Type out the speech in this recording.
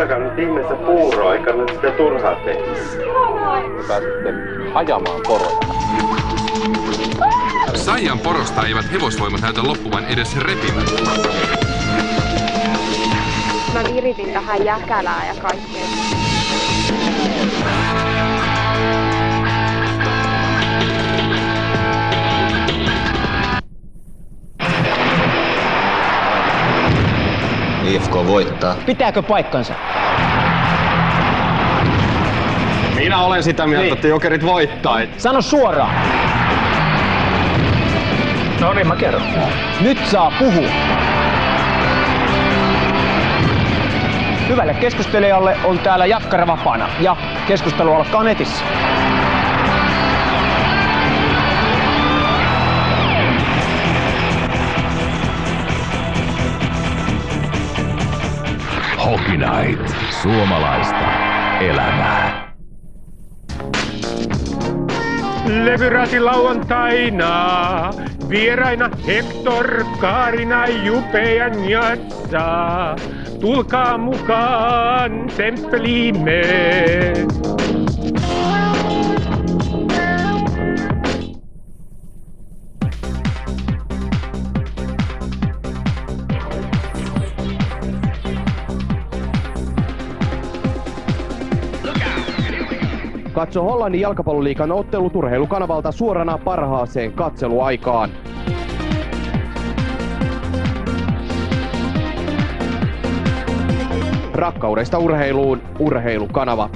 Laittakaa nyt ihmeessä puuroa, eikä nyt sitä turhaa tehdä. Pääsitte ajamaan poroja. Saijan porosta eivät hevosvoimat näytä loppuvan edes repimään. Mä viritin tähän jäkälää ja kaikkea. IFK voittaa. Pitääkö paikkansa? Minä olen sitä mieltä, että Jokerit voittaa. Sano suoraan. No niin, mä kerron. Nyt saa puhua. Hyvälle keskustelijalle on täällä jakkara vapaana ja keskustelu alkaa netissä. Hockey Night. Suomalaista elämää. Levyrati lauantaina, vieraina Hector, Kaarina, Jupe ja Njatsa. Tulkaa mukaan temppeliimme. Katso Hollannin jalkapalloliigan ottelut urheilukanavalta suorana parhaaseen katseluaikaan. Rakkaudesta urheiluun, Urheilukanava.